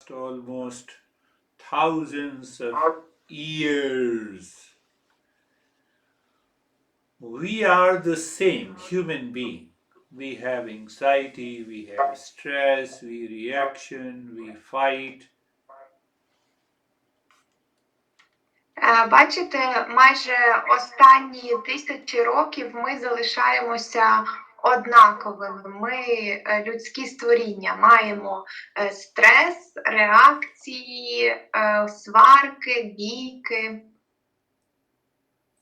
past almost thousands of years, we are the same human being. We have anxiety, we have stress, we reaction, we fight. Бачите, майже останні 1000 років ми залишаємося однаковими. Ми людські створіння, маємо стрес, реакції, сварки, бійки.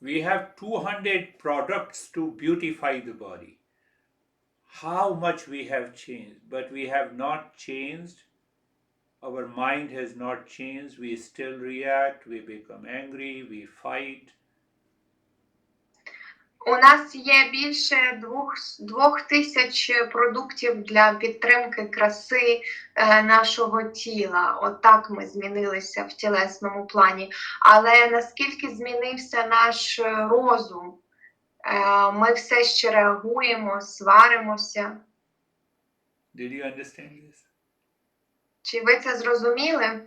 We have 200 products to beautify the body. How much we have changed, but we have not changed. Our mind has not changed. We still react, we become angry, we fight. У нас є більше 2000 продуктів для підтримки краси нашого тіла. Отак ми змінилися в тілесному плані. Але наскільки змінився наш розум? Ми все ще реагуємо, сваримося. Did you understand this? Чи ви це зрозуміли?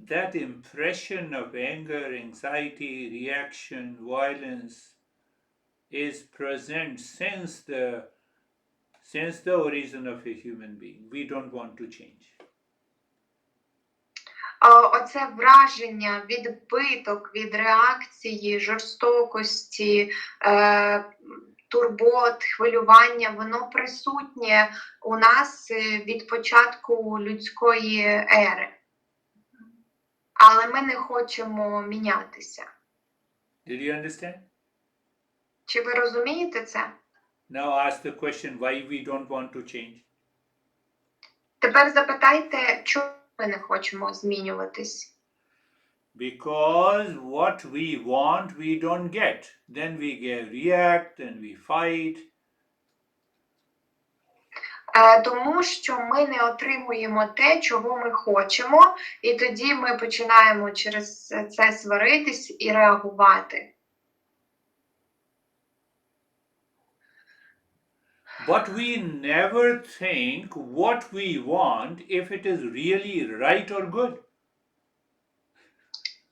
That impression of anger, anxiety, reaction, violence is present since the origin of a human being. We don't want to change. Оце враження, відбиток від реакції, жорстокості, турбот, хвилювання, воно присутнє у нас від початку людської ери. Але ми не хочемо мінятися. Did you understand? Чи ви розумієте це? Now ask the question why we don't want to change. Тепер запитайте, чому ми не хочемо змінюватись? Because what we want, we don't get. Then we react and we fight. Тому що ми не отримуємо те, чого ми хочемо, і тоді ми починаємо через це сваритись і реагувати. But we never think what we want if it is really right or good.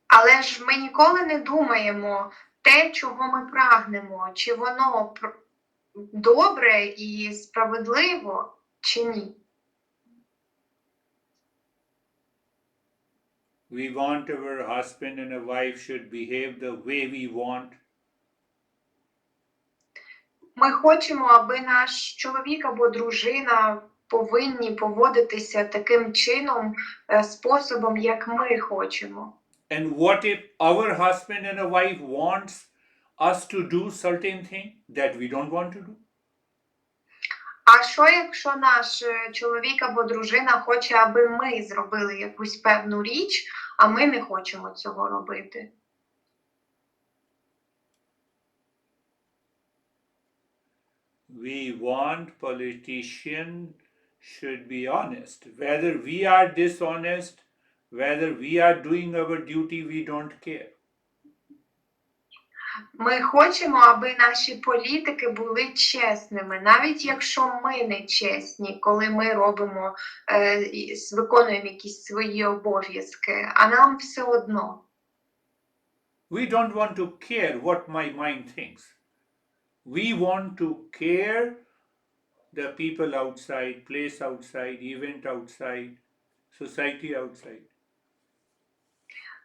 Але ж ми ніколи не думаємо те, чого ми прагнемо, чи воно добре і справедливо, чи ні. We want our husband and a wife should behave the way we want. Ми хочемо, аби наш чоловік або дружина повинні поводитися таким чином, способом, як ми хочемо. And what if our husband and a wife wants us to do certain thing that we don't want to do? А що, якщо наш чоловік або дружина хоче, аби ми зробили якусь певну річ, а ми не хочемо цього робити? We want politicians should be honest. Whether we are dishonest, whether we are doing our duty, we don't care. Ми хочемо, аби наші політики були чесними, навіть якщо ми не чесні, коли ми виконуємо якісь свої обов'язки, а нам все одно. We don't want to care what my mind thinks. We want to care the people outside, place outside, event outside, society outside.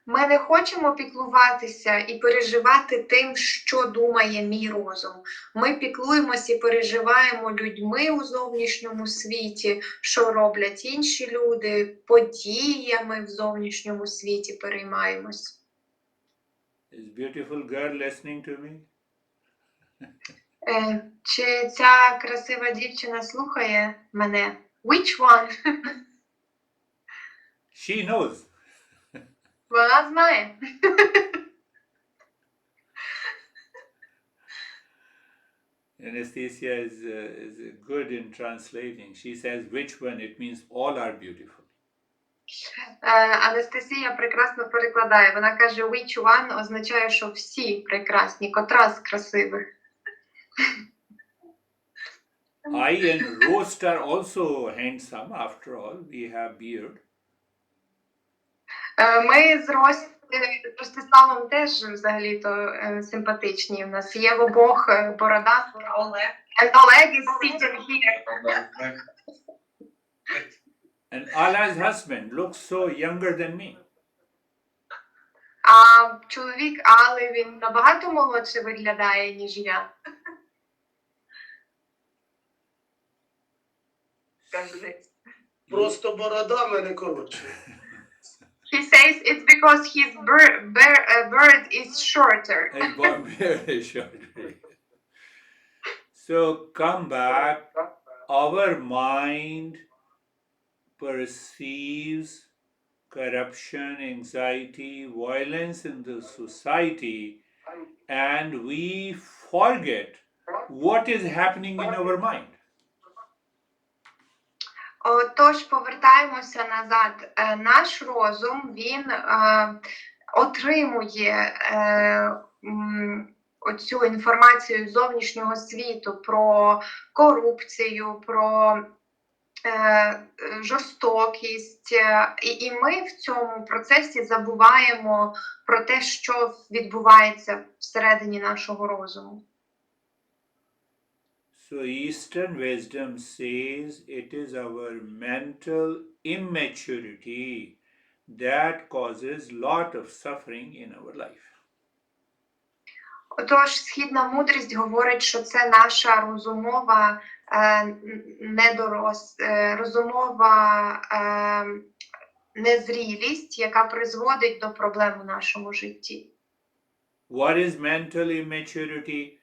Ми не хочемо піклуватися і переживати тим, що думає мій розум. Ми піклуємося і переживаємо людьми у зовнішньому світі, що роблять інші люди, подіями в зовнішньому світі переймаємось. Is beautiful girl listening to me? Чи ця красива дівчина слухає мене? Which one? She knows. Вона знає. Anastasia is good in translating. She says, which one? It means all are beautiful. Анастасія прекрасно перекладає. Вона каже, which one означає, що всі прекрасні, котра з красивих. I and roast are also handsome after all. We have beard. Ми з Ростиславом теж взагалі-то симпатичні. У нас є в обох борода. And Oleg is sitting here. And Ala's husband looks so younger than me. А чоловік Али, він набагато молодше виглядає, ніж я. Просто борода в мене коротша. He says it's because his beard is shorter. And beard is shorter. So come back. Our mind perceives corruption, anxiety, violence in the society, and we forget what is happening in our mind. Тож повертаємося назад. Наш розум, він отримує оцю інформацію з зовнішнього світу про корупцію, про жорстокість, і ми в цьому процесі забуваємо про те, що відбувається всередині нашого розуму. So Eastern wisdom says it is our mental immaturity that causes lot of suffering in our life. Отож, східна мудрість говорить, що це наша розумова незрілість, яка призводить до проблем у нашому житті. What is mental immaturity?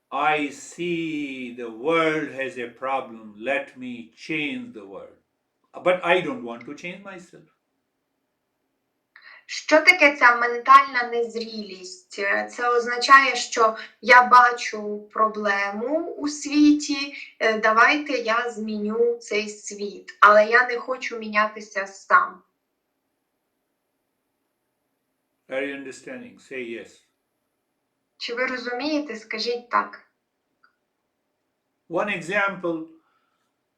I see the world has a problem. Let me change the world. But I don't want to change myself. Що таке ця ментальна незрілість? Це означає, що я бачу проблему у світі, давайте я зміню цей світ, але я не хочу мінятися сам. Are you understanding? Say yes. Чи ви розумієте? Скажіть так. One example,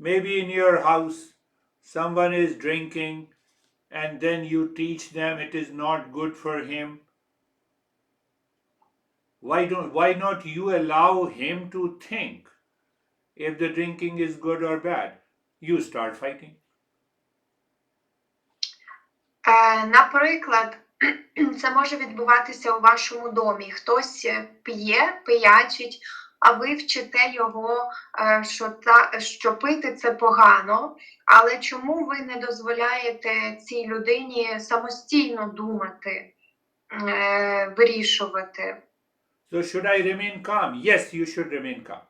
maybe in your house, someone is drinking, and then you teach them it is not good for him. Why not you allow him to think if the drinking is good or bad? You start fighting. Наприклад, це може відбуватися у вашому домі. Хтось п'є, пиячить, а ви вчите його, що пити це погано, але чому ви не дозволяєте цій людині самостійно думати, вирішувати? So should I remain calm? Yes, you should remain calm.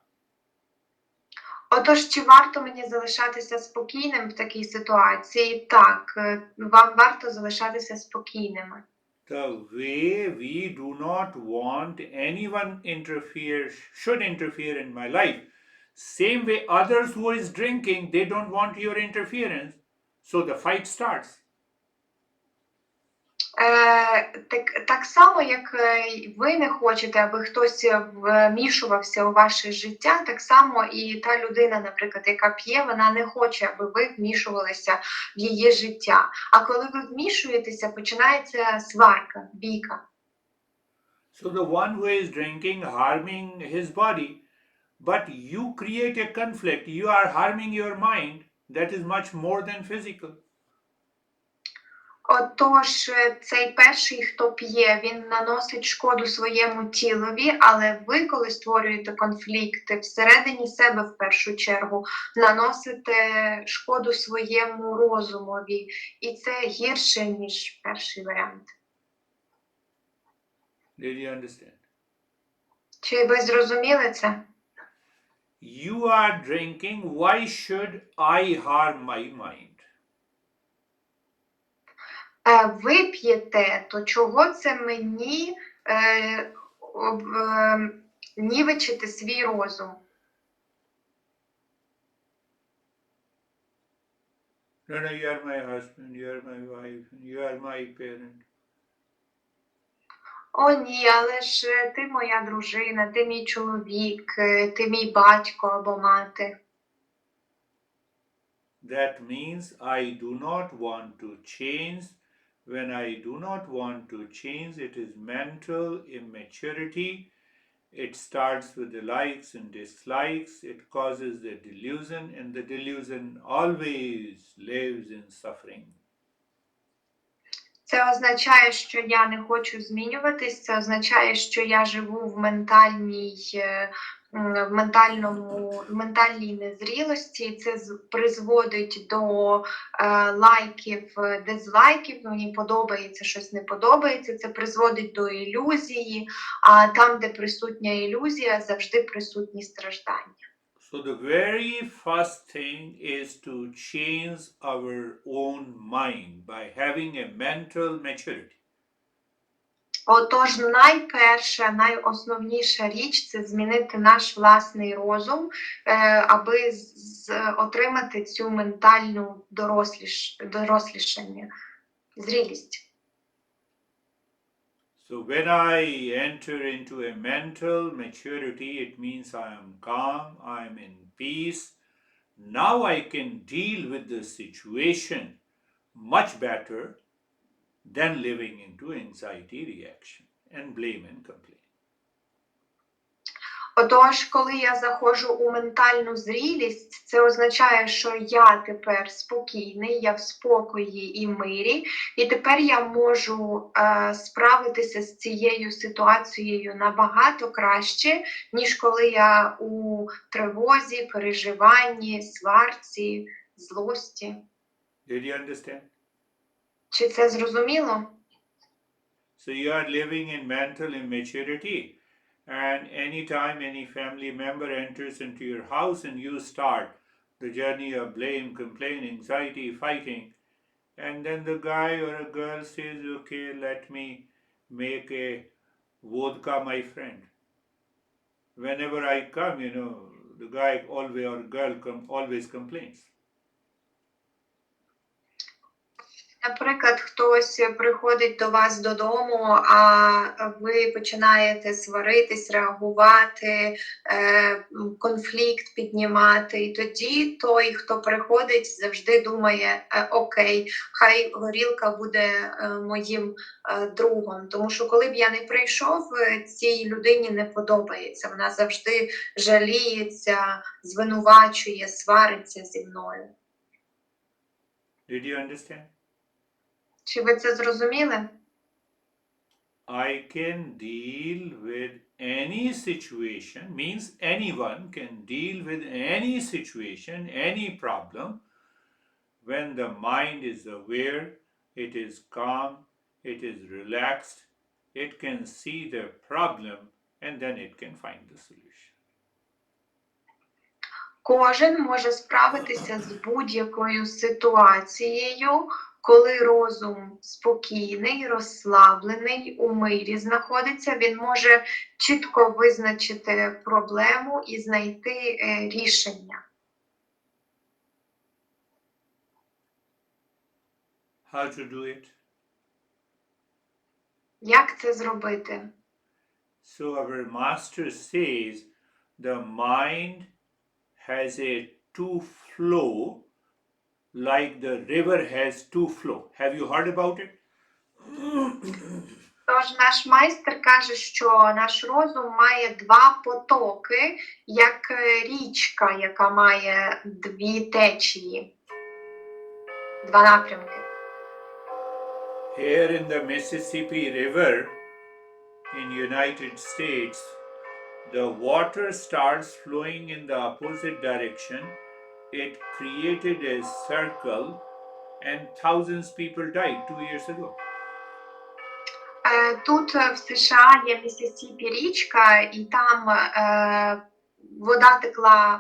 Отож, чи варто мені залишатися спокійним в такій ситуації? Так, вам варто залишатися спокійними. The way we do not want anyone should interfere in my life. Same way others who is drinking, they don't want your interference. So the fight starts. Так само, як ви не хочете, аби хтось вмішувався у ваше життя, так само і та людина, наприклад, яка п'є, вона не хоче, аби ви вмішувалися в її життя. А коли ви вмішуєтеся, починається сварка, бійка. So the one who is drinking, harming his body, but you create a conflict, you are harming your mind, that is much more than physical. Отож, цей перший, хто п'є, він наносить шкоду своєму тілові, але ви, коли створюєте конфлікти всередині себе в першу чергу, наносите шкоду своєму розумові. І це гірше, ніж перший варіант. Did you understand? Чи ви зрозуміли це? You are drinking, why should I harm my mind? Ви п'єте, то чого це мені нівечити свій розум? No, you are my husband, you are my wife, you are my parent. О, ні, але ж ти моя дружина, ти мій чоловік, ти мій батько або мати. That means I do not want to change. When I do not want to change, it is mental immaturity. It starts with the likes and dislikes. It causes the delusion, and the delusion always lives in suffering. Це означає, що я не хочу змінюватись, це означає, що я живу в ментальній незрілості, і це призводить до лайків, дизлайків, мені подобається, щось не подобається, це призводить до ілюзії, а там, де присутня ілюзія, завжди присутні страждання. So the very first thing is to change our own mind by having a mental maturity. Отож, найперша, найосновніша річ – це змінити наш власний розум, аби отримати цю ментальну дорослішання, зрілість. So when I enter into a mental maturity, it means I am calm, I am in peace. Now I can deal with the situation much better than living into anxiety reaction and blame and complaint. Отож, коли я заходжу у ментальну зрілість, це означає, що я тепер спокійний, я в спокої і мирі, і тепер я можу справитися з цією ситуацією набагато краще, ніж коли я у тривозі, переживанні, сварці, злості. Did you understand? Чи це зрозуміло? So you are living in mental immaturity. And anytime any family member enters into your house and you start the journey of blame, complaint, anxiety, fighting, and then the guy or a girl says, okay, let me make a vodka my friend. Whenever I come, the guy always or girl always complains. Наприклад, хтось приходить до вас додому, а ви починаєте сваритись, реагувати, конфлікт піднімати. І тоді той, хто приходить, завжди думає, окей, хай горілка буде моїм другом. Тому що коли б я не прийшов, цій людині не подобається. Вона завжди жаліється, звинувачує, свариться зі мною. Did you understand? Чи ви це зрозуміли? I can deal with any situation, means anyone can deal with any situation, any problem, when the mind is aware, it is calm, it is relaxed, it can see the problem, and then it can find the solution. Кожен може справитися з будь-якою ситуацією, коли розум спокійний, розслаблений, у мирі знаходиться, він може чітко визначити проблему і знайти рішення. How to do it? Як це зробити? So our master says the mind has a two flow like the river has two flow. Have you heard about it? Тож наш майстер каже, що наш розум має два потоки, як річка, яка має дві течії, два напрямки. Here in the Mississippi River in United States, the water starts flowing in the opposite direction. It created a circle and thousands of people died 2 years ago. Тут в США є Міссісіпі річка, і там вода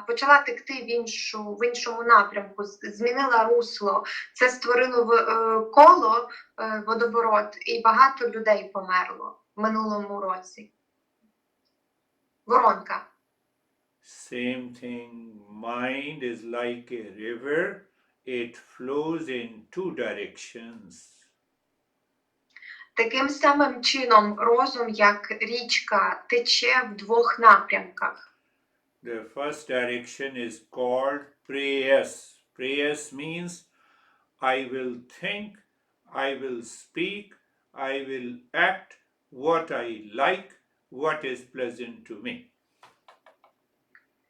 почала текти в іншому напрямку, змінила русло. Це створило коло, водоворот, і багато людей померло в минулому році. Воронка. Same thing, mind is like a river, it flows in two directions. Таким самим чином розум, як річка, тече в двох напрямках. The first direction is called prayas. Prayas means I will think, I will speak, I will act what I like, what is pleasant to me.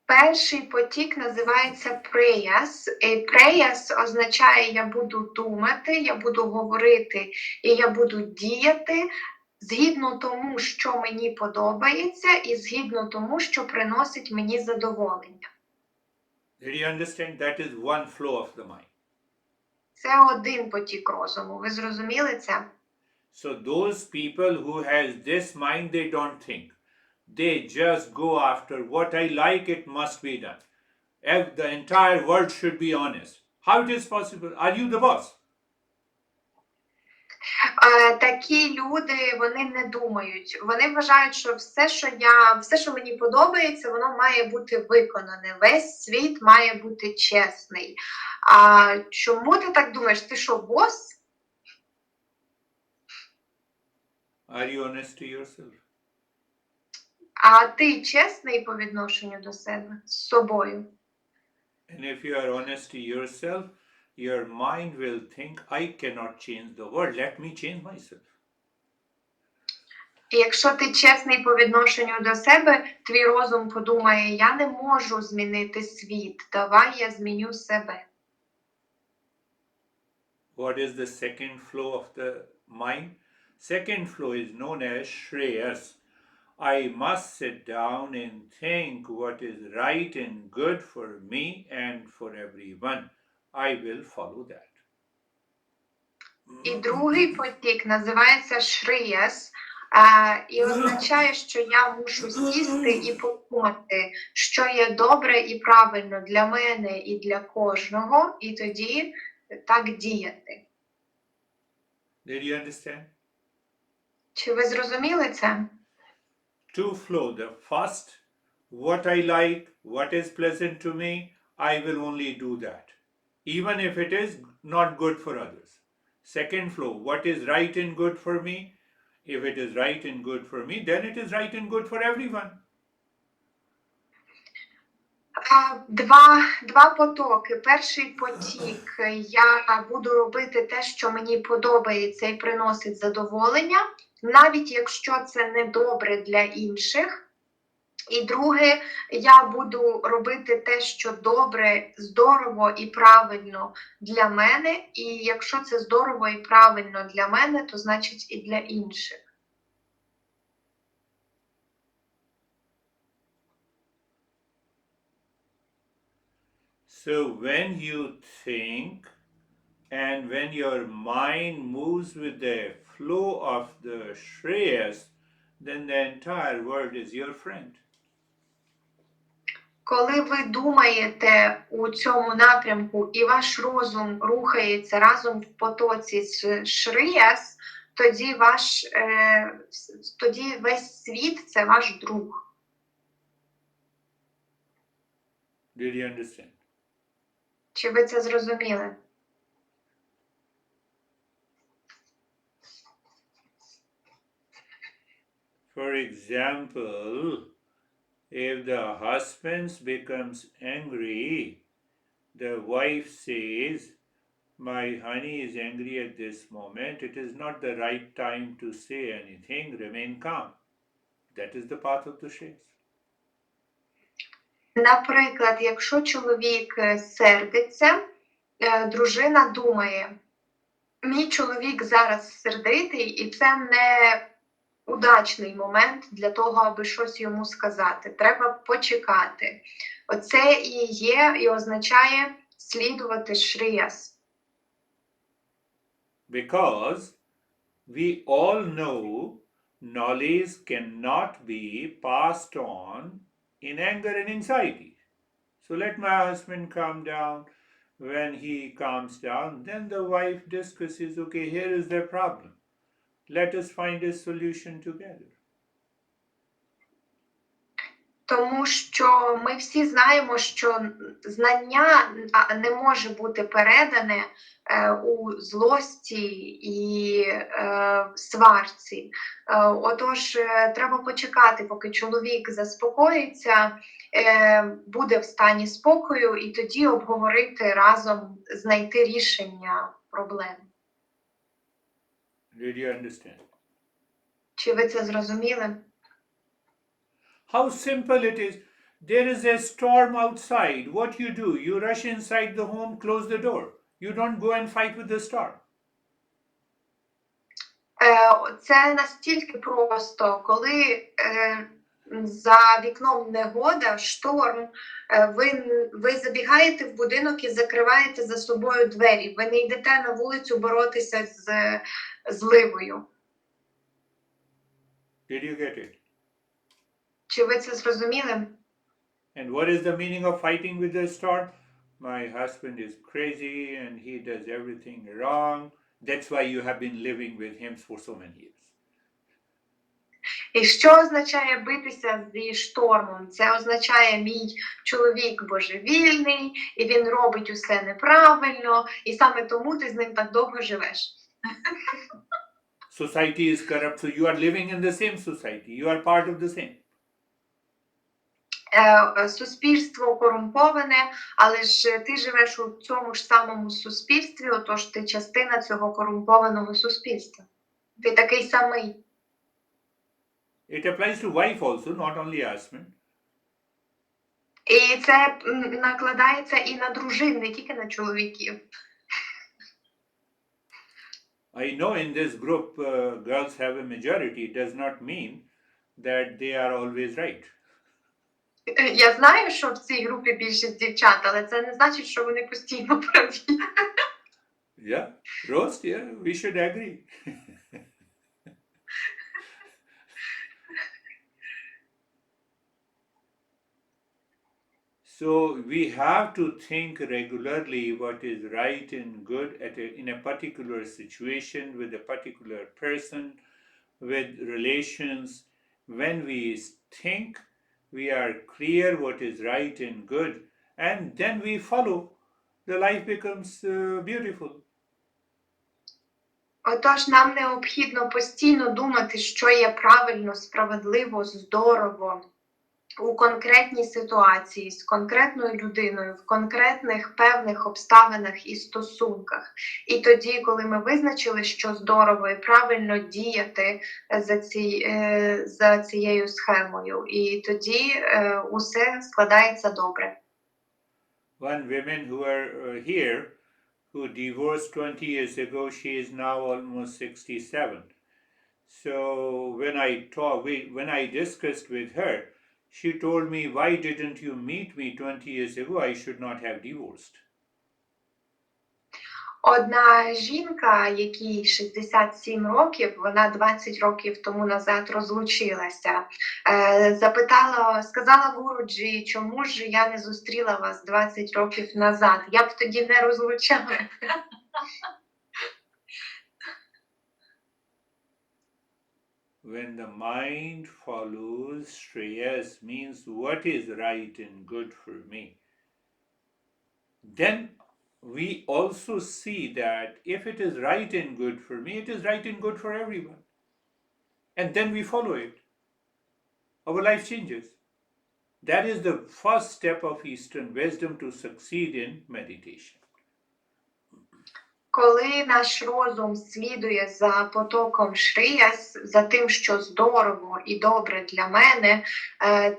Перший потік називається prayas. І prayas означає я буду думати, я буду говорити і я буду діяти згідно тому, що мені подобається, і згідно тому, що приносить мені задоволення. Did you understand? That is one flow of the mind. Це один потік розуму. Ви зрозуміли це? So those people who has this mind, they don't think. They just go after what I like, it must be done. If the entire world should be honest. How it is possible? Are you the boss? Такі люди, вони не думають. Вони вважають, що все, що мені подобається, воно має бути виконане. Весь світ має бути чесний. А чому ти так думаєш? Ти що, бос? Are you honest to yourself? А ти чесний по відношенню до себе, з собою? And if you are honest to yourself, your mind will think, I cannot change the world, let me change myself. І якщо ти чесний по відношенню до себе, твій розум подумає, я не можу змінити світ, давай я зміню себе. What is the second flow of the mind? Second flow is known as shreyas. I must sit down and think what is right and good for me and for everyone. I will follow that. І другий потік називається шріяс, і означає, що я мушу сісти і подумати, що є добре і правильно для мене і для кожного, і тоді так діяти. Did you understand? Чи ви зрозуміли це? Two flow. The first, what I like, what is pleasant to me, I will only do that, even if it is not good for others. Second flow, what is right and good for me, if it is right and good for me, then it is right and good for everyone. Два потоки. Перший потік, я буду робити те, що мені подобається і приносить задоволення, навіть якщо це не добре для інших. І друге, я буду робити те, що добре, здорово і правильно для мене, і якщо це здорово і правильно для мене, то значить і для інших. So when you think and when your mind moves with the flow of the shreyas, then the entire world is your friend. Коли ви думаєте у цьому напрямку і ваш розум рухається разом в потоці з шріяс, тоді весь світ – це ваш друг. Did you understand? Чи ви це зрозуміли? For example, if the husband becomes angry, the wife says, my honey is angry at this moment, it is not the right time to say anything, remain calm. That is the path of the Shreyas. Наприклад, якщо чоловік сердиться, дружина думає, мій чоловік зараз сердитий, і це не удачний момент для того, аби щось йому сказати. Треба почекати. Оце і є, і означає слідувати шріяс. Because we all know knowledge cannot be passed on in anger and anxiety. So let my husband calm down. When he calms down, then the wife discusses, okay, here is the problem. Let us find a solution together. Тому що ми всі знаємо, що знання не може бути передане у злості і сварці. Отож, треба почекати, поки чоловік заспокоїться, буде в стані спокою, і тоді обговорити разом, знайти рішення проблем. Did you understand? Чи ви це зрозуміли? How simple it is. There is a storm outside. What you do? You rush inside the home, close the door. You don't go and fight with the storm. Це настільки просто, коли за вікном негода, шторм, ви забігаєте в будинок і закриваєте за собою двері. Ви не йдете на вулицю боротися з зливою. Did you get it? Чи ви це зрозуміли? And what is the meaning of fighting with the storm? My husband is crazy and he does everything wrong. That's why you have been living with him for so many years. І що означає битися зі штормом? Це означає, мій чоловік божевільний, і він робить усе неправильно, і саме тому ти з ним так довго живеш. Society is corrupt, so you are living in the same society. You are part of the same. Суспільство корумповане, але ж ти живеш у цьому ж самому суспільстві, отож ти частина цього корумпованого суспільства. Ти такий самий. It applies to wife also, not only husband. І це накладається і на дружин, не тільки на чоловіків. I know in this group girls have a majority. It does not mean that they are always right. Я знаю, що в цій групі більшість дівчат, але це не значить, що вони постійно праві. Yeah, Roast, yeah, we should agree. So we have to think regularly what is right and good in a particular situation with a particular person, with relations. When we think, we are clear what is right and good, and then we follow. The life becomes beautiful. Отож, нам необхідно постійно думати, що є правильно, справедливо, здорово у конкретній ситуації, з конкретною людиною, в конкретних певних обставинах і стосунках. І тоді, коли ми визначили, що здорово і правильно діяти за цією схемою, і тоді усе складається добре. One woman who are here, who divorced 20 years ago, she is now almost 67. So when I discussed with her, she told me, why didn't you meet me 20 years ago? I should not have divorced. Одна жінка, якій 67 років, вона 20 років тому назад розлучилася, сказала Гуруджі, чому ж я не зустріла вас 20 років назад? Я б тоді не розлучала. When the mind follows Shreyas, means what is right and good for me, then we also see that if it is right and good for me, it is right and good for everyone. And then we follow it. Our life changes. That is the first step of Eastern wisdom to succeed in meditation. Коли наш розум слідує за потоком Шріяс, за тим, що здорово і добре для мене,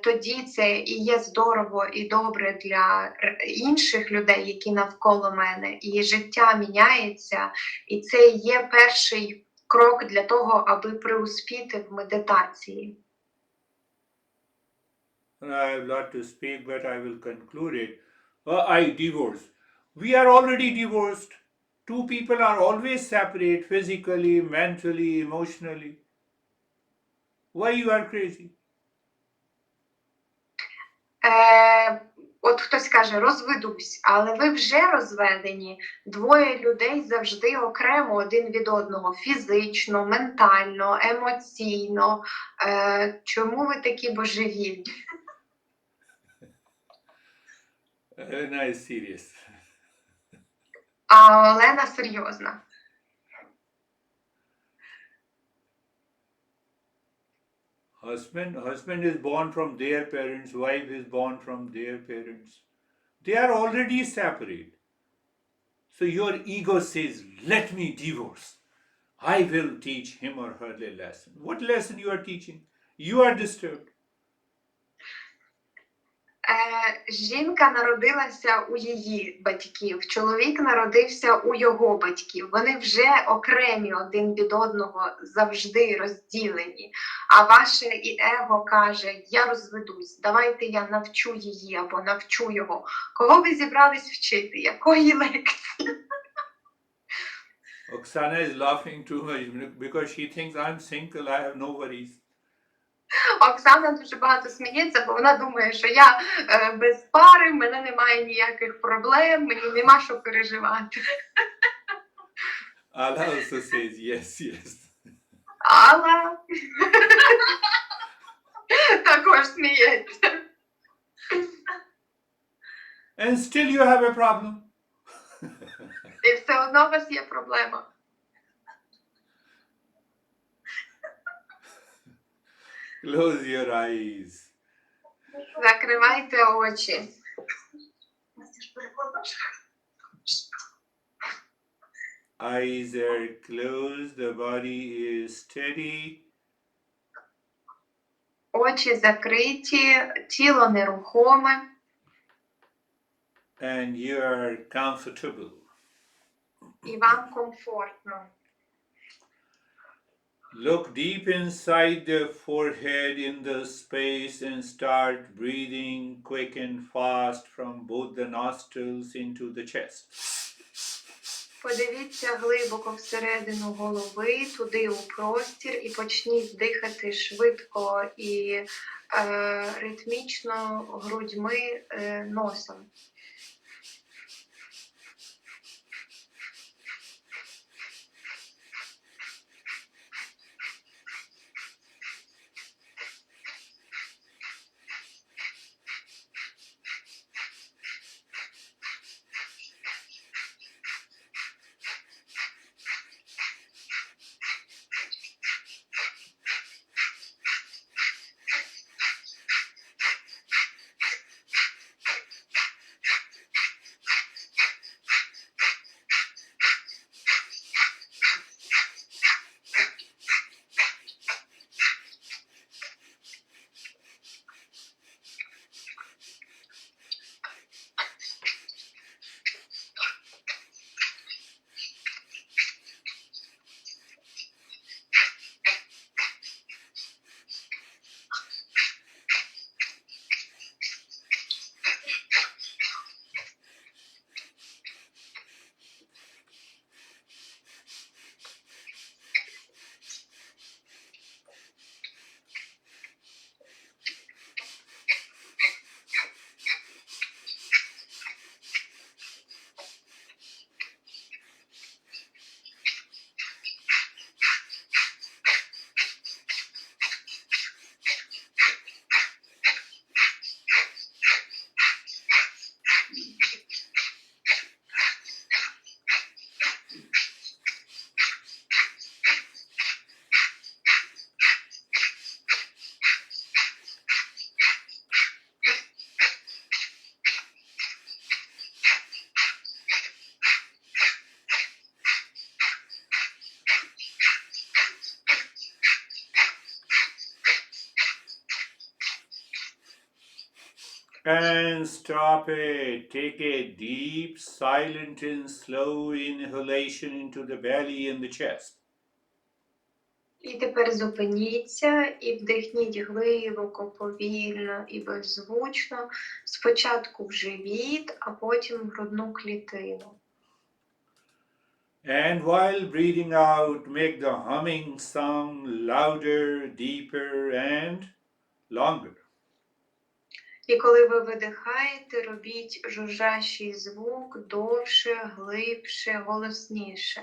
тоді це і є здорово і добре для інших людей, які навколо мене, і життя міняється, і це є перший крок для того, аби преуспіти в медитації. I have a lot to speak, but I will conclude it. I divorce. We are already divorced. Two people are always separate physically, mentally, emotionally. Why you are crazy? От хтось каже, розведусь, але ви вже розведені. Двоє людей завжди окремо один від одного. Фізично, ментально, емоційно. Чому ви такі божевільні? Elena is serious. А Олена серйозна. Husband is born from their parents, wife is born from their parents. They are already separate. So your ego says, let me divorce. I will teach him or her a lesson. What lesson you are teaching? You are disturbed. Жінка народилася у її батьків, чоловік народився у його батьків. Вони вже окремі один від одного, завжди розділені. А ваше і его каже, я розведусь, давайте я навчу її або навчу його. Кого ви зібрались вчити? Якої лекції? Oksana is laughing too much because she thinks I'm single, I have no worries. Оксана дуже багато сміється, бо вона думає, що я без пари, в мене немає ніяких проблем, мені нема що переживати. Allah also says yes, yes. Алла також сміється. And still you have a problem. І все одно у вас є проблема. Close your eyes. Закривайте очі. Eyes are closed, the body is steady. Очі закриті, тіло нерухоме. And you are comfortable. І вам комфортно. Look deep inside the forehead in the space and start breathing quick and fast from both the nostrils into the chest. Подивіться глибоко всередину голови, туди у простір, і почніть дихати швидко і ритмічно грудьми, носом. And stop it. Take a deep, silent and slow inhalation into the belly and the chest. І тепер зупиніться і вдихніть глибоко, повільно і беззвучно, спочатку в живіт, а потім в грудну клітину. And while breathing out, make the humming sound louder, deeper and longer. І коли ви видихаєте, робіть жужжащий звук довше, глибше, голосніше.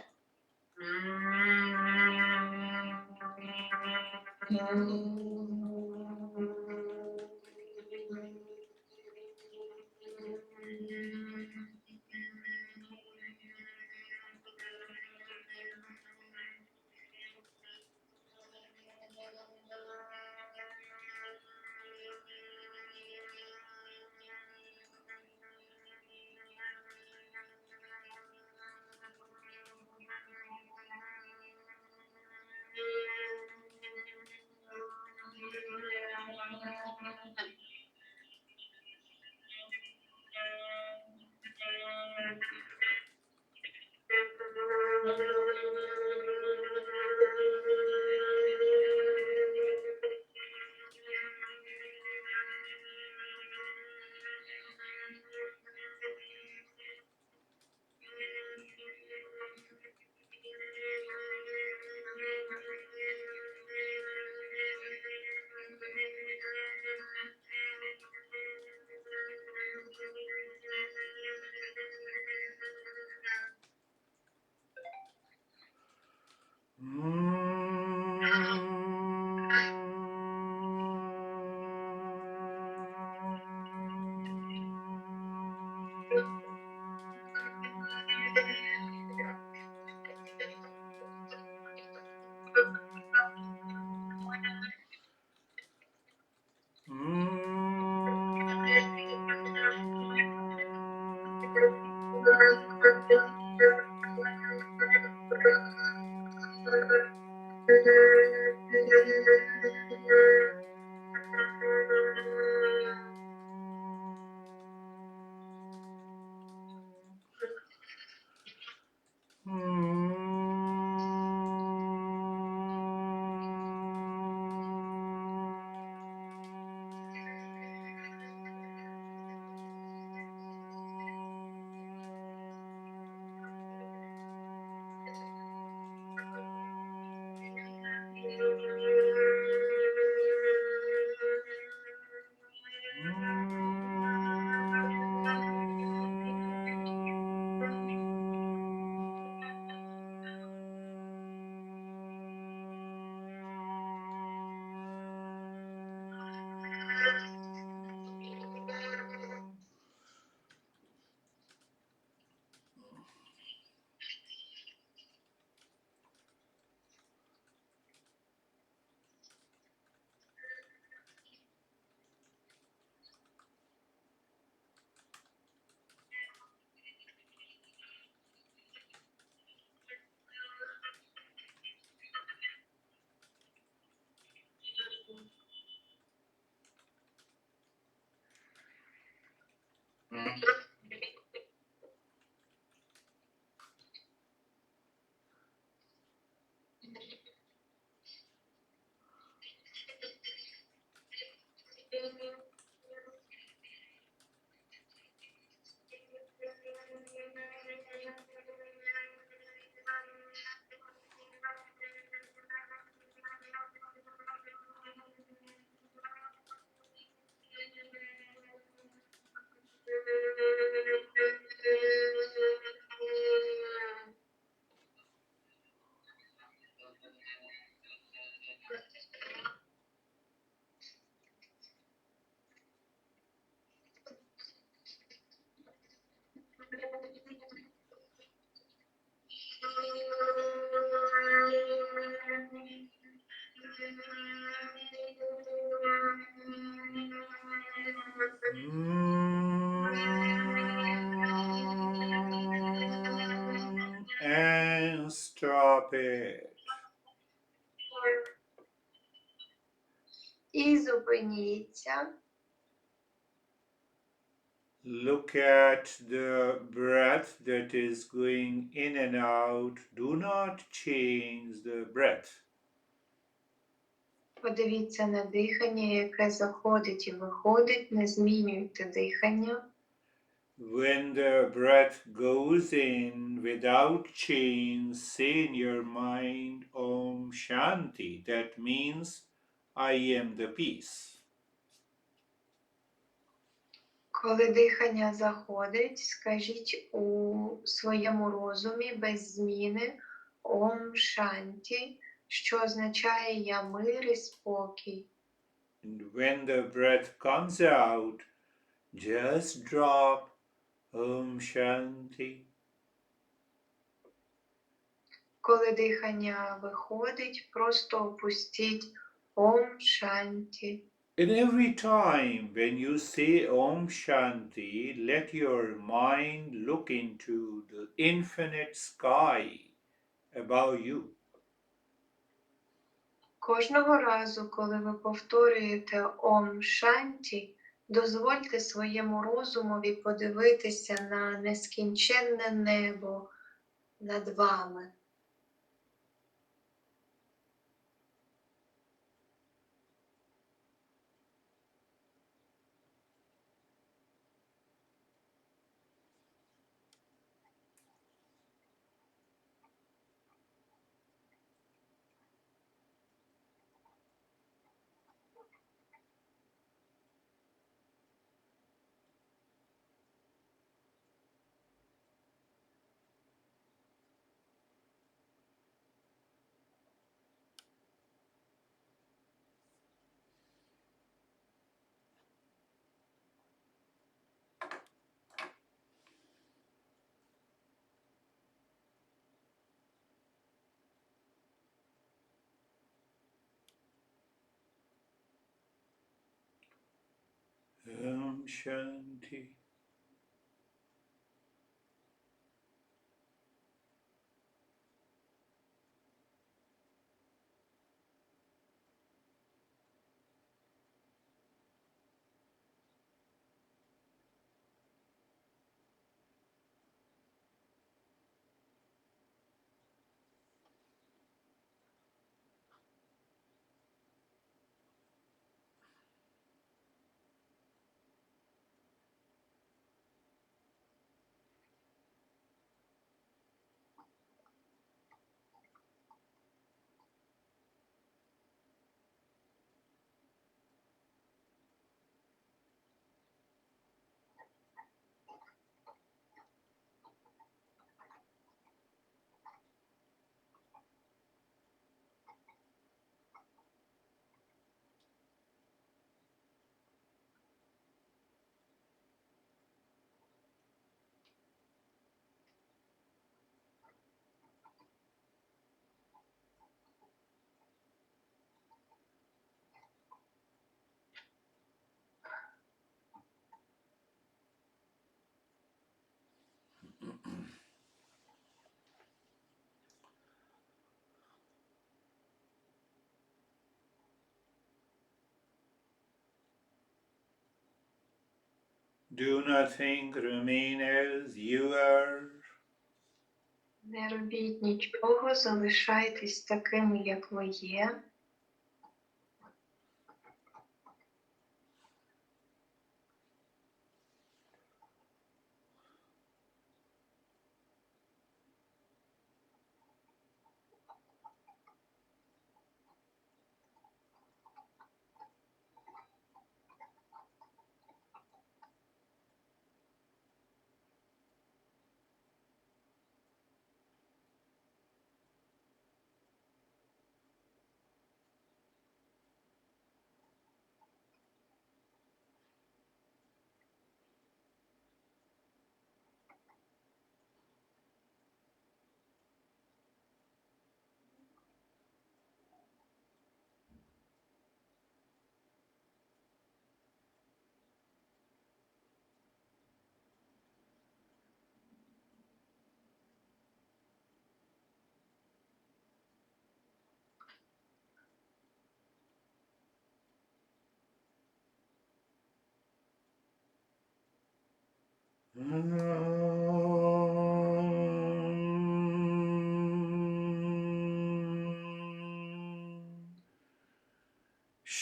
And stop it. І зупиніться. Look at the breath that is going in and out. Do not change the breath. Подивіться на дихання, яке заходить і виходить. Не змінюйте дихання. When the breath goes in without change, say in your mind, Om Shanti. That means, I am the peace. Коли дихання заходить, скажіть у своєму розумі без зміни Ом Шанті, що означає «Я мир і спокій». And when the breath comes out, just drop Om Shanti. Коли дихання виходить, просто опустіть Ом Шанті. And every time when you say Om Shanti, let your mind look into the infinite sky above you. Кожного разу, коли ви повторюєте Ом Шанті, дозвольте своєму розумові подивитися на нескінченне небо над вами. Shanti. Do not think, remain as you are. Не робіть нічого, залишайтесь такими, як ви є.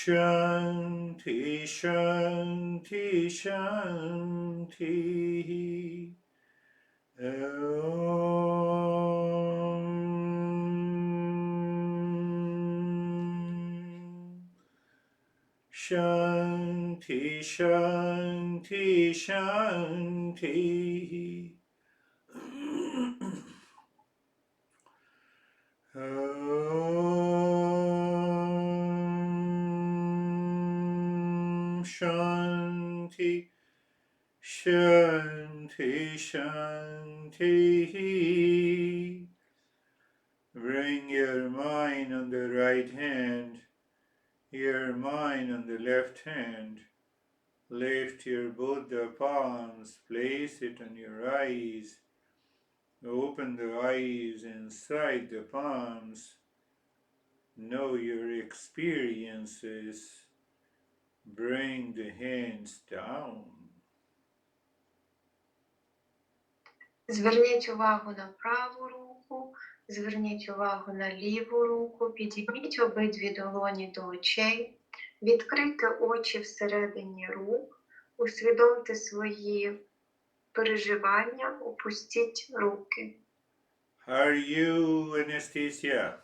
Shanti, Shanti, Shanti. Shanti, Shanti, Shanti. Shanti, Shanti, Shanti. Bring your mind on the right hand, your mind on the left hand. Lift your Buddha palms, place it on your eyes. Open the eyes inside the palms. Know your experiences. Bring the hands down. Зверніть увагу на праву руку. Зверніть увагу на ліву руку, підійміть обидві долоні до очей, відкрийте очі всередині рук, усвідомте свої переживання, опустіть руки. How are you, Anastasia?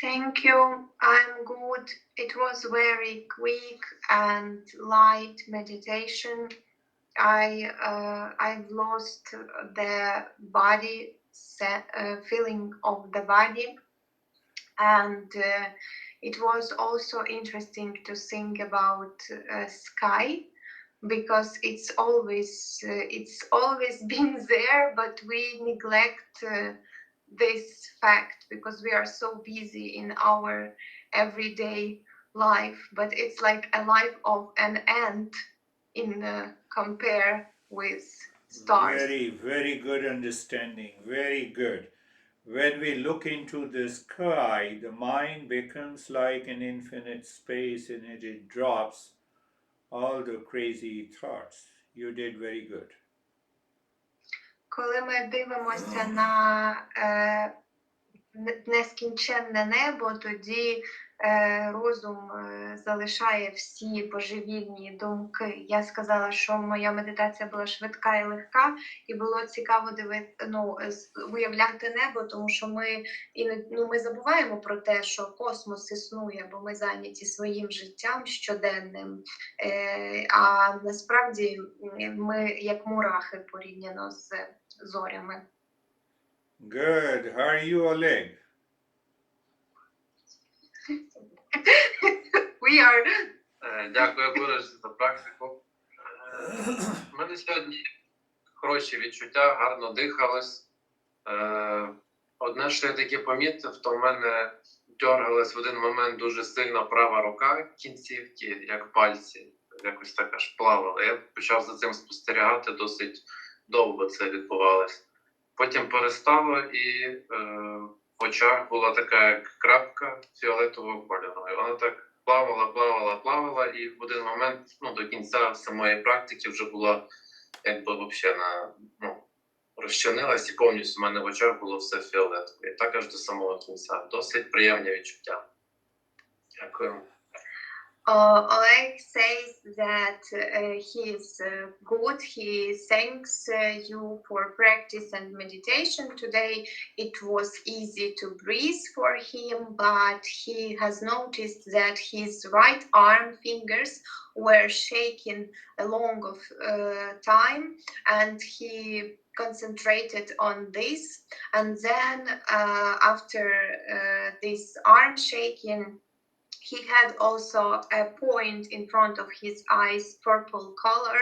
Thank you. I'm good. It was very quick and light meditation. I've lost the body feeling of the body, and it was also interesting to think about sky, because it's always been there, but we neglect this fact because we are so busy in our everyday life. But it's like a life of an ant in compare with stars. Very, very good understanding. Very good. When we look into the sky, the mind becomes like an infinite space and it drops all the crazy thoughts. You did very good. Коли ми дивимося на нескінченне небо, тоді розум залишає всі божевільні думки. Я сказала, що моя медитація була швидка і легка, і було цікаво уявляти небо, тому що ми забуваємо про те, що космос існує, бо ми зайняті своїм життям щоденним, а насправді ми як мурахи порівняно з зорями. Good. How are you, Oleg? We are... Дякую, Гіріш, за практику. У мене сьогодні хороші відчуття, гарно дихалось. Одне, що я таки помітив, то в мене дергалась в один момент дуже сильно права рука, кінцівки, як пальці, якось так аж плавали. Я почав за цим спостерігати, досить довго це відбувалось. Потім перестало, і в очах була така як крапка фіолетового кольору. І вона так плавала, і в один момент, до кінця самої практики вже була якби взагалі розчинилась, і повністю в мене в очах було все фіолетове. І так аж до самого кінця. Досить приємні відчуття. Дякую. Oleg says that he is good. He thanks you for practice and meditation today. It was easy to breathe for him, but he has noticed that his right arm fingers were shaking a long time, and he concentrated on this. And then after this arm shaking, he had also a point in front of his eyes, purple color,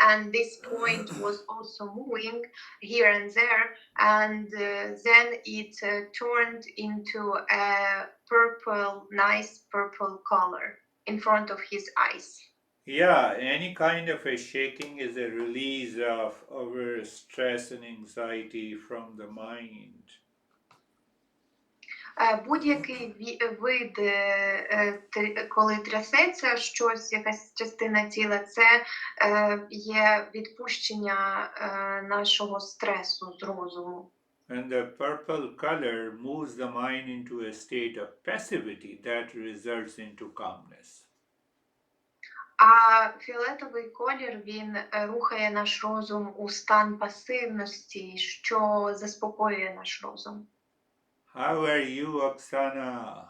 and this point was also moving here and there, and then it turned into a nice purple color in front of his eyes. Yeah, any kind of a shaking is a release of our stress and anxiety from the mind. Будь-який вид, коли трясеться щось, якась частина тіла, це є відпущення нашого стресу з розуму. And the purple color moves the mind into a state of passivity that results into calmness. А фіолетовий колір, він рухає наш розум у стан пасивності, що заспокоює наш розум. How are you, Oksana?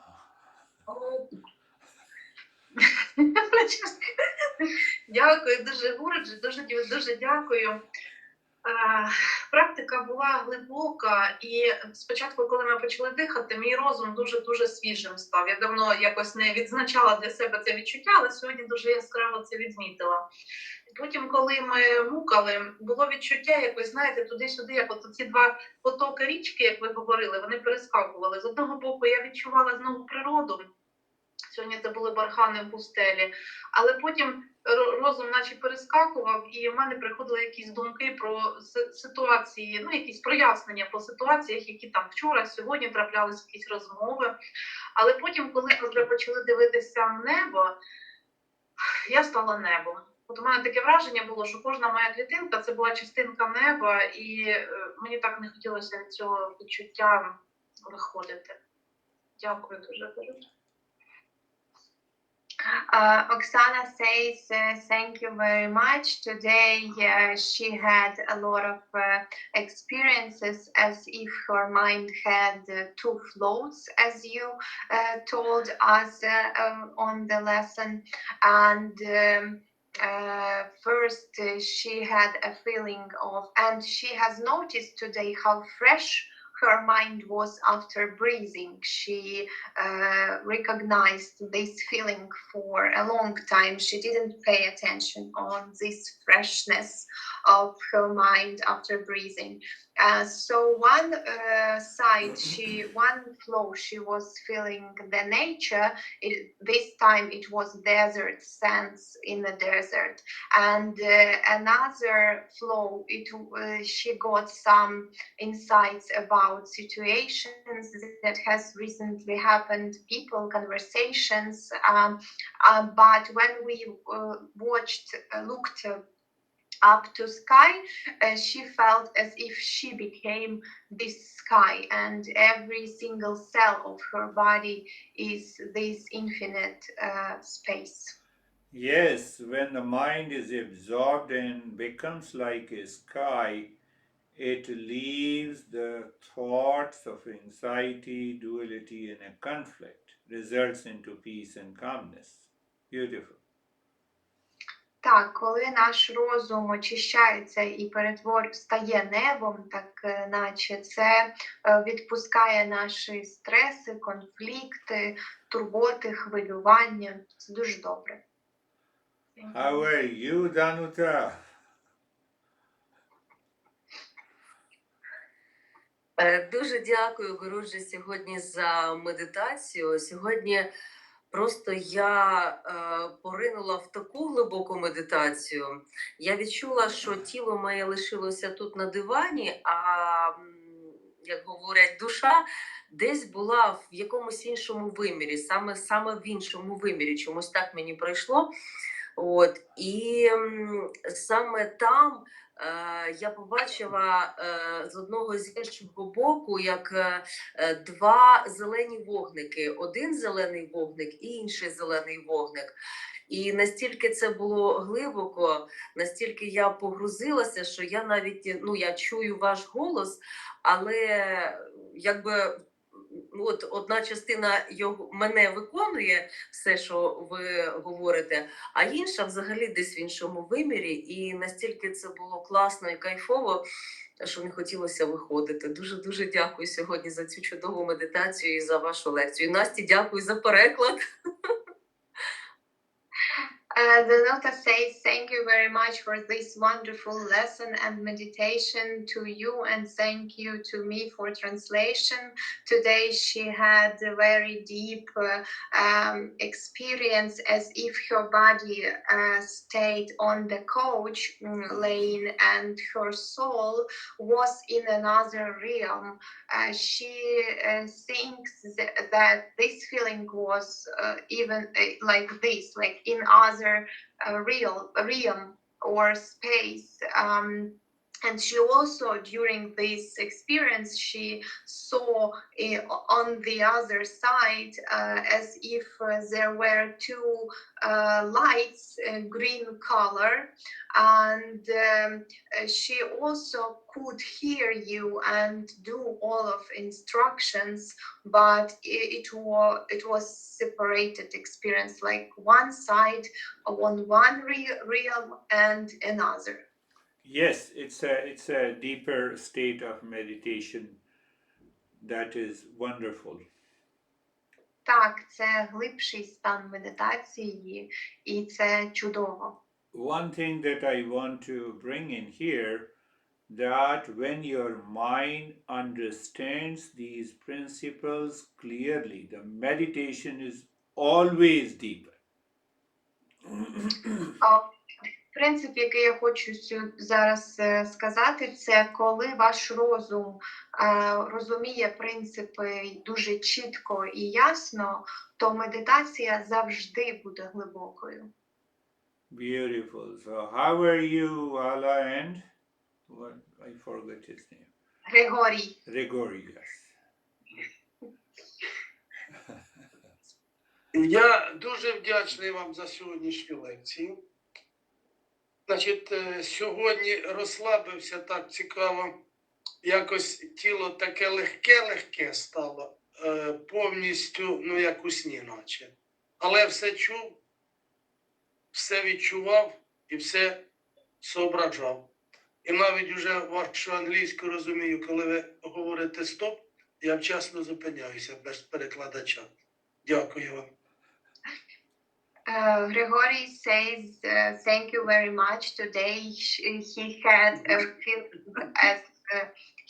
Дякую дуже, Гіріш, дуже дякую. Практика була глибока, і спочатку, коли ми почали дихати, мій розум дуже свіжим став. Я давно якось не відзначала для себе це відчуття, але сьогодні дуже яскраво це відмітила. Потім, коли ми мукали, було відчуття якось, знаєте, туди-сюди, як от ці два потоки річки, як ви говорили, вони перескакували. З одного боку я відчувала знову природу, сьогодні це були бархани в пустелі, але потім розум наче перескакував, і в мене приходили якісь думки про ситуації, якісь прояснення по ситуаціях, які там вчора, сьогодні траплялися якісь розмови. Але потім, коли ми вже почали дивитися в небо, я стала небом. От у мене таке враження було, що кожна моя клітинка – це була частинка неба, і мені так не хотілося від цього відчуття виходити. Дякую дуже. Oksana says, thank you very much. Today she had a lot of experiences as if her mind had two floats, as you told us on the lesson. And first she had a feeling of, and she has noticed today how fresh her mind was after breathing. She recognized this feeling for a long time. She didn't pay attention on this freshness of her mind after breathing. So one side, one flow, she was feeling the nature. This time it was desert, sands in the desert. And another flow, she got some insights about situations that has recently happened, people, conversations. But when we looked up to sky, she felt as if she became this sky, and every single cell of her body is this infinite space. Yes, when the mind is absorbed and becomes like a sky, it leaves the thoughts of anxiety, duality, and a conflict, results into peace and calmness. Beautiful. Так, коли наш розум очищається і стає небом, так наче це відпускає наші стреси, конфлікти, турботи, хвилювання. Це дуже добре. How are you, Danuta? Дуже дякую, Гіріш, сьогодні за медитацію. Сьогодні просто я поринула в таку глибоку медитацію. Я відчула, що тіло моє лишилося тут на дивані, а, як говорять, душа десь була в якомусь іншому вимірі, саме в іншому вимірі. Чомусь так мені пройшло. От, і саме там я побачила з одного з іншого боку, як два зелені вогники. Один зелений вогник і інший зелений вогник. І настільки це було глибоко, настільки я погрузилася, що я навіть, я чую ваш голос, але якби одна частина мене виконує все, що ви говорите, а інша взагалі десь в іншому вимірі. І настільки це було класно і кайфово, що не хотілося виходити. Дуже-дуже дякую сьогодні за цю чудову медитацію і за вашу лекцію. Насті, дякую за переклад. Danuta says, thank you very much for this wonderful lesson and meditation to you, and thank you to me for translation. Today she had a very deep experience, as if her body stayed on the couch laying, and her soul was in another realm. She thinks that this feeling was even like this, like in other realm or space. And she also, during this experience, she saw on the other side as if there were two lights, green color, and she also could hear you and do all of instructions, but it was separated experience, like one side on one realm and another. Yes, it's a deeper state of meditation that is wonderful. Так, це глибший стан медитації, і це чудово. One thing that I want to bring in here, that when your mind understands these principles clearly, the meditation is always deeper. Принцип, який я хочу зараз сказати, це коли ваш розум розуміє принципи дуже чітко і ясно, то медитація завжди буде глибокою. Beautiful. So how are you, Allah, and what? I forgot his name. Григорій. Gregory, yes. Я дуже вдячний вам за сьогоднішню лекцію. Значить, сьогодні розслабився так цікаво. Якось тіло таке легке стало, повністю, ну, як у сні наче. Але все чув, все відчував і все соображав. І навіть уже вашу англійську розумію, коли ви говорите «стоп», я вчасно зупиняюся без перекладача. Дякую вам. Grigori says, thank you very much. Today he had a feel as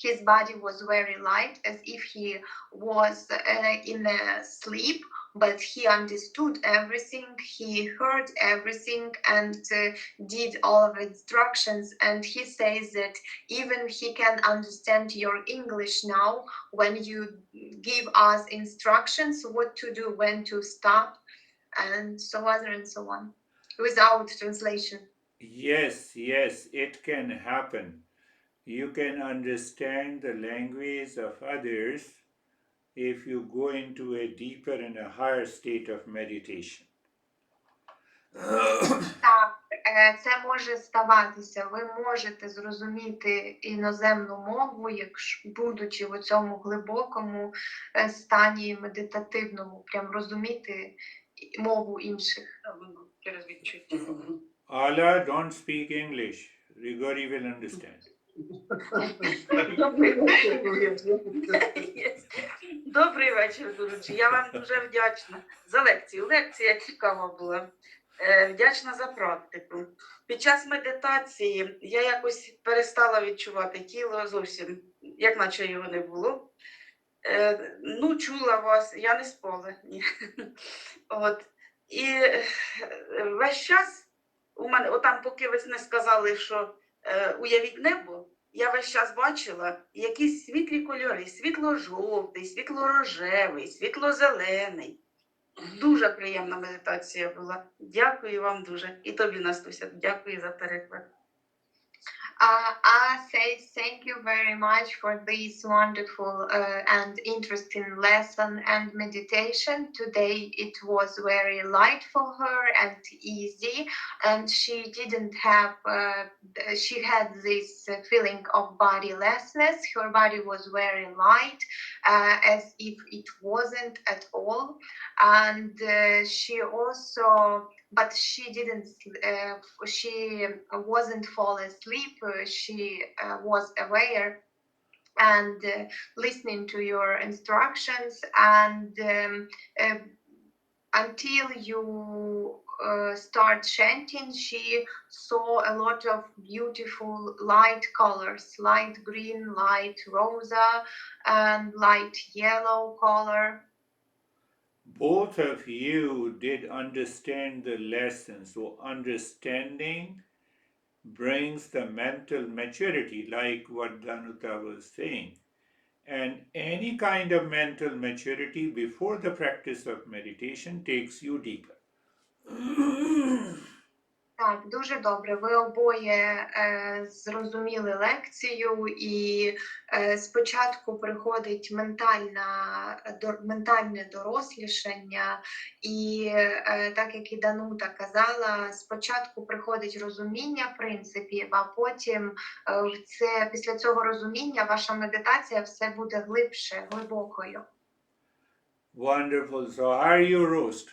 his body was very light, as if he was in a sleep, but he understood everything, he heard everything and did all of instructions. And he says that even he can understand your English now when you give us instructions what to do, when to stop, and so on, without translation. Yes, it can happen. You can understand the language of others if you go into a deeper and a higher state of meditation. Так, це може ставатися. Ви можете зрозуміти іноземну мову, якщо будучи в цьому глибокому стані медитативному, прям розуміти мову інших. Через відчуття. Allah, don't speak English. Grigori will understand. Добрий вечір, Гурджі. Я вам дуже вдячна за лекцію. Лекція цікава була. Вдячна за практику. Під час медитації я якось перестала відчувати тіло зовсім, як наче його не було. Ну, чула вас, я не спала. Ні. От. І весь час у мене, отам, поки ви не сказали, що уявіть небо, я весь час бачила якісь світлі кольори, світло-жовтий, світло-рожевий, світло-зелений. Дуже приємна медитація була. Дякую вам дуже. І тобі, Настуся, дякую за переклад. I say thank you very much for this wonderful and interesting lesson and meditation. Today it was very light for her and easy, and she didn't have, she had this feeling of bodilessness. Her body was very light, as if it wasn't at all. And she also, but she didn't, she wasn't fall asleep. She was aware and listening to your instructions, and until you start chanting, she saw a lot of beautiful light colors, light green, light rosa, and light yellow color. Both of you did understand the lesson. So understanding brings the mental maturity, like what Danuta was saying. And any kind of mental maturity before the practice of meditation takes you deeper. Так, дуже добре. Ви обоє зрозуміли лекцію, і спочатку приходить ментальне дорослішання, і так як і Данута казала, спочатку приходить розуміння принципів, а потім після цього розуміння ваша медитація все буде глибше, глибокою. Wonderful. So how are you, Roast?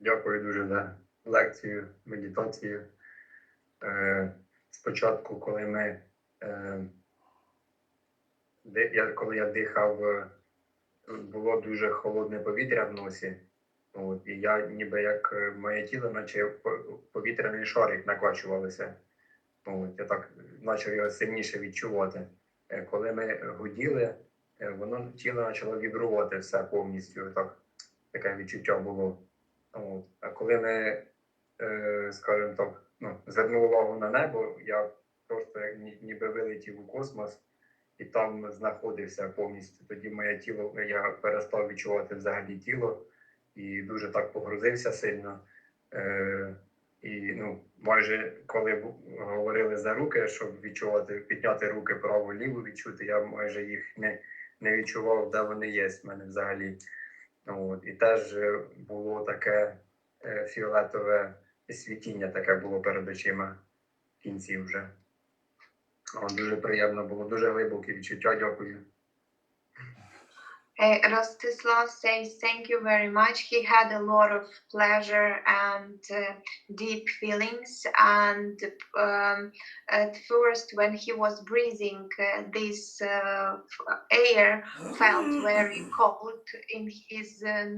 Дякую дуже за лекцію, медитацію. Спочатку, коли я дихав, було дуже холодне повітря в носі. От, і я ніби як моє тіло, наче повітряний шарик накачувалося. От, я так почав його сильніше відчувати. Коли ми гуділи, воно тіло почало вібрувати все повністю. Таке відчуття було. От. А коли ми, скажімо так, звернули увагу на небо, я просто ніби вилетів у космос і там знаходився повністю. Тоді моє тіло, я перестав відчувати взагалі тіло і дуже так погрузився сильно. І майже коли говорили за руки, щоб відчувати, підняти руки праву-ліву, відчути, я майже їх не відчував, де вони є в мене взагалі. І теж було таке фіолетове світіння, таке було перед очима в кінці вже. Дуже приємно було, дуже глибоке відчуття, дякую. Rostislav says thank you very much. He had a lot of pleasure and deep feelings. And at first, when he was breathing, this air felt very cold in his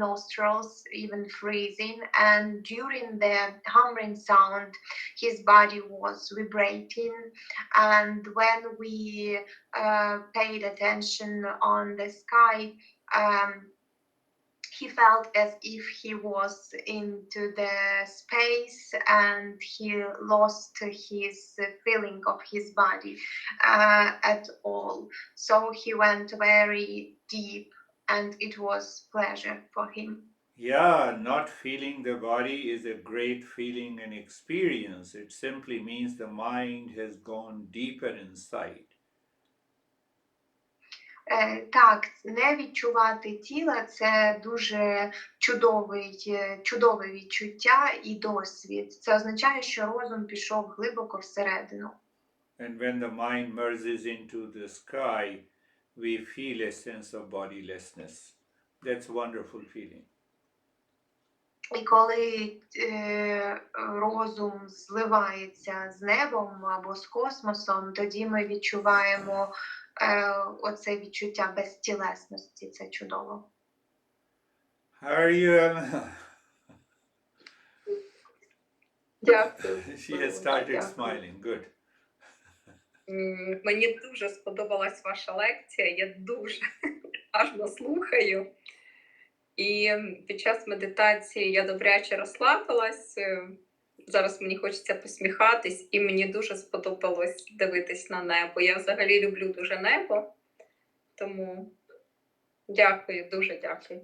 nostrils, even freezing. And during the humming sound, his body was vibrating. And when we paid attention on the sky, he felt as if he was into the space and he lost his feeling of his body at all. So he went very deep and it was pleasure for him. Yeah, not feeling the body is a great feeling and experience. It simply means the mind has gone deeper inside. Так, не відчувати тіла – це дуже чудове відчуття і досвід. Це означає, що розум пішов глибоко всередину. And when the mind merges into the sky, we feel a sense of bodilessness. That's a wonderful feeling. І коли розум зливається з небом або з космосом, тоді ми відчуваємо оце відчуття безтілесності. Це чудово. How are you, Emma? Дякую. She has started smiling. Good. Мені дуже сподобалась ваша лекція, я дуже уважно слухаю. І під час медитації я добряче розслабилась. Зараз мені хочеться посміхатись, і мені дуже сподобалось дивитись на небо. Я взагалі люблю дуже небо, тому дякую, дуже дякую.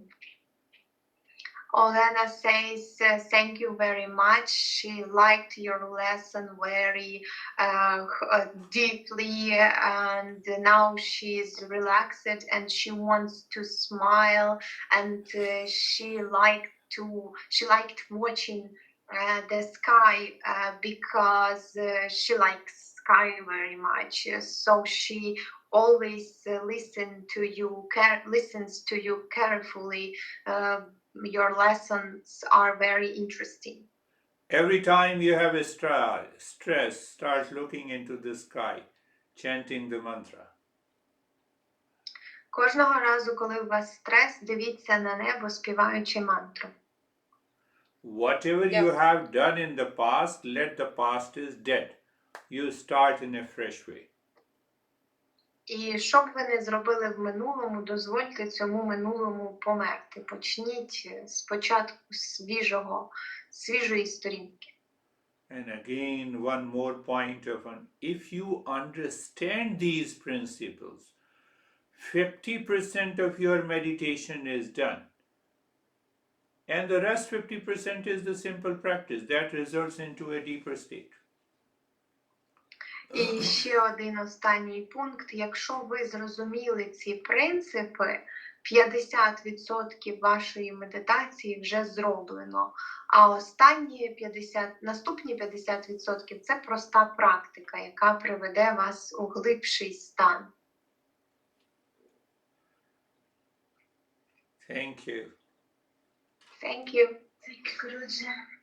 Olena says, thank you very much. She liked your lesson very deeply, and now she's relaxed and she wants to smile, and she liked watching the sky because she likes sky very much. So she always listens to you carefully. Your lessons are very interesting. Every time you have a stress, start looking into the sky, chanting the mantra. Кожного разу, коли у вас стрес, дивіться на небо, співаючи мантру. Whatever you have done in the past, let the past is dead. You start in a fresh way. І що б ви не зробили в минулому, дозвольте цьому минулому померти. Почніть спочатку свіжої сторінки. And again, one more point if you understand these principles, 50% of your meditation is done. And the rest 50% is the simple practice that results into a deeper state. І ще один останній пункт. Якщо ви зрозуміли ці принципи, 50% вашої медитації вже зроблено, а наступні 50% – це проста практика, яка приведе вас у глибший стан. Thank you. Thank you. Thank you, Girish Jha.